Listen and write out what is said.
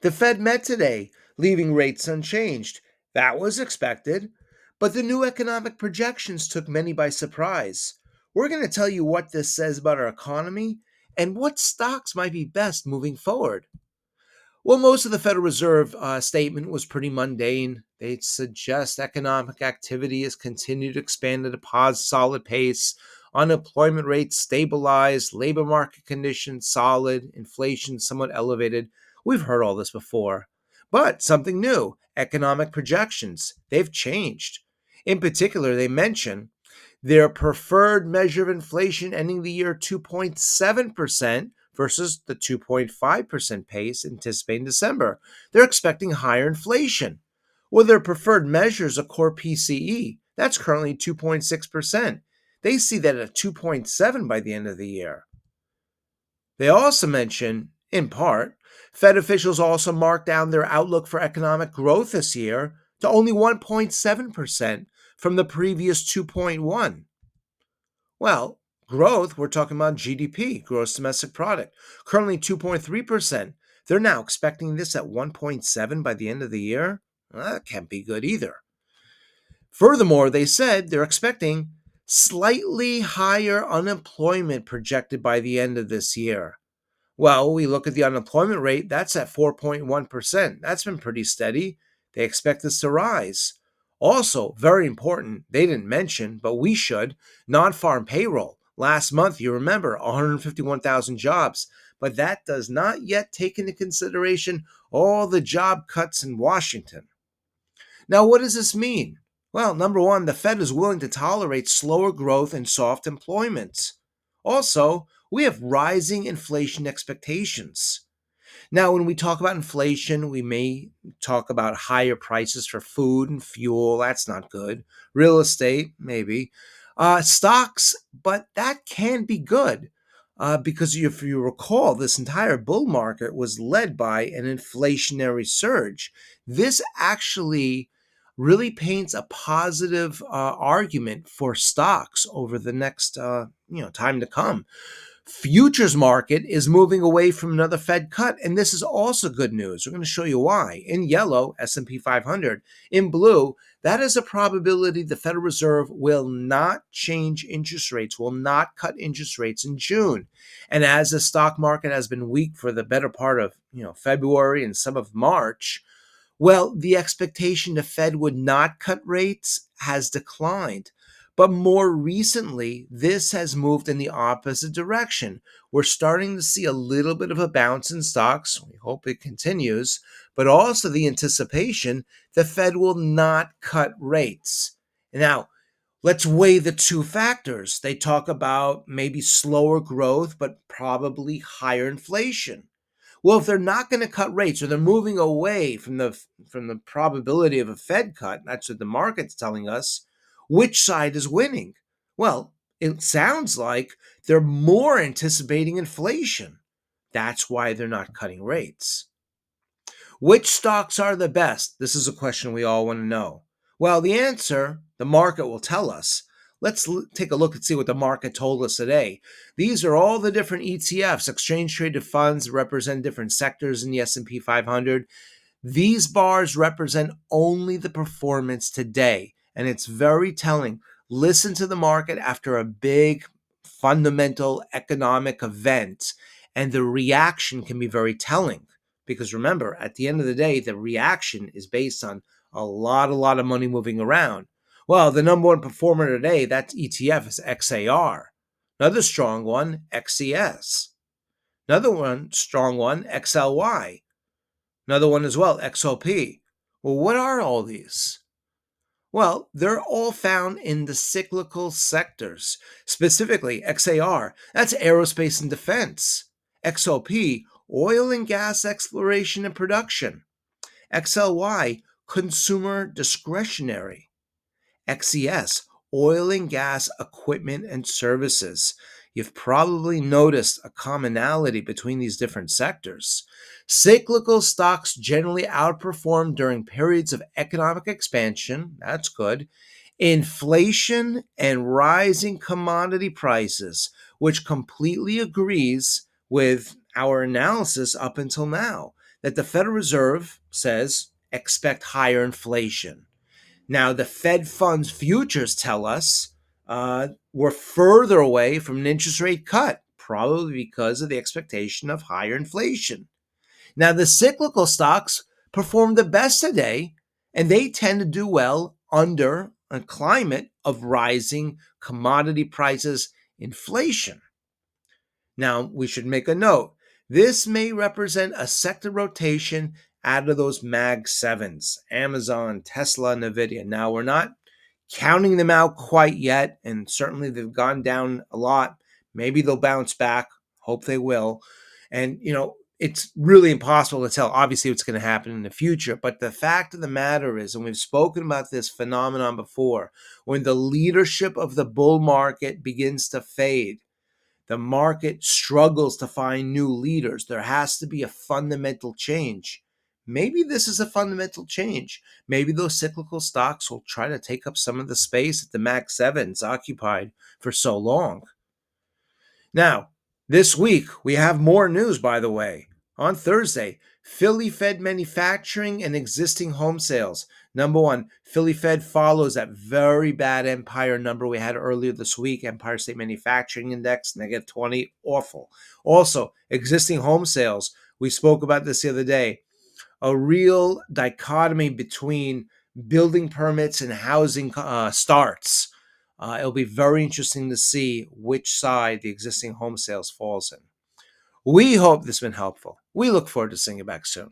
The Fed met today, leaving rates unchanged. That was expected. But the new economic projections took many by surprise. We're going to tell you what this says about our economy and what stocks might be best moving forward. Well, most of the Federal Reserve statement was pretty mundane. They suggest economic activity has continued to expand at a solid pace, unemployment rates stabilized, labor market conditions solid, inflation somewhat elevated. We've heard all this before. But something new, economic projections, they've changed. In particular, they mention their preferred measure of inflation ending the year 2.7% versus the 2.5% pace anticipated in December. They're expecting higher inflation. Well, their preferred measure is a core PCE. That's currently 2.6%. They see that at 2.7 by the end of the year. They also mention, in part, Fed officials also marked down their outlook for economic growth this year to only 1.7% from the previous 2.1. Well, growth, we're talking about GDP, gross domestic product, currently 2.3%. They're now expecting this at 1.7 by the end of the year. Well, that can't be good either. Furthermore, they said they're expecting slightly higher unemployment projected by the end of this year. Well, we look at the unemployment rate, that's at 4.1%. That's been pretty steady. They expect this to rise. Also, very important, they didn't mention, but we should, non-farm payroll. Last month, you remember, 151,000 jobs, but that does not yet take into consideration all the job cuts in Washington. Now, what does this mean? Well, number one, the Fed is willing to tolerate slower growth and soft employment. Also, we have rising inflation expectations. Now, when we talk about inflation, we may talk about higher prices for food and fuel. That's not good. Real estate, maybe. Stocks, but that can be good because if you recall, this entire bull market was led by an inflationary surge. This actually really paints a positive argument for stocks over the next time to come. Futures market is moving away from another Fed cut, and this is also good news. We're going to show you why. In yellow, S&P 500. In blue, that is a probability the Federal Reserve will not change interest rates, will not cut interest rates in June. And as the stock market has been weak for the better part of February and some of March, well, the expectation the Fed would not cut rates has declined. But more recently, this has moved in the opposite direction. We're starting to see a little bit of a bounce in stocks. We hope it continues, but also the anticipation the Fed will not cut rates. Now, let's weigh the two factors. They talk about maybe slower growth, but probably higher inflation. Well, if they're not going to cut rates or they're moving away from the probability of a Fed cut, that's what the market's telling us, which side is winning? Well, it sounds like they're more anticipating inflation. That's why they're not cutting rates. Which stocks are the best? This is a question we all want to know. Well, the answer, the market will tell us. Let's take a look and see what the market told us today. These are all the different ETFs, exchange traded funds, that represent different sectors in the S&P 500. These bars represent only the performance today, and it's very telling. Listen to the market after a big fundamental economic event, and the reaction can be very telling. Because remember, at the end of the day, the reaction is based on a lot of money moving around. Well, the number one performer today, that ETF is XAR. Another strong one, XCS. Another one, strong one, XLY. Another one as well, XOP. Well, what are all these? Well, they're all found in the cyclical sectors. Specifically, XAR, that's aerospace and defense. XOP, oil and gas exploration and production. XLY, consumer discretionary. XES, oil and gas equipment and services. You've probably noticed a commonality between these different sectors. Cyclical stocks generally outperform during periods of economic expansion. That's good. Inflation and rising commodity prices, which completely agrees with our analysis up until now. that the Federal Reserve says expect higher inflation. Now, the Fed funds futures tell us we're further away from an interest rate cut, probably because of the expectation of higher inflation. Now, the cyclical stocks perform the best today, and they tend to do well under a climate of rising commodity prices, inflation. Now, we should make a note. This may represent a sector rotation out of those Mag 7s, Amazon, Tesla, Nvidia. Now, we're not counting them out quite yet, and certainly they've gone down a lot. Maybe they'll bounce back. Hope they will. And, it's really impossible to tell, obviously, what's going to happen in the future. But the fact of the matter is, and we've spoken about this phenomenon before, when the leadership of the bull market begins to fade, the market struggles to find new leaders. There has to be a fundamental change. Maybe this is a fundamental change. Maybe those cyclical stocks will try to take up some of the space that the Mac 7's occupied for so long. Now, this week, we have more news, by the way. On Thursday, Philly Fed manufacturing and existing home sales. Number one, Philly Fed follows that very bad Empire number we had earlier this week, Empire State Manufacturing Index, -20, awful. Also, existing home sales. We spoke about this the other day. A real dichotomy between building permits and housing starts. It'll be very interesting to see which side the existing home sales falls in. We hope this has been helpful. We look forward to seeing you back soon.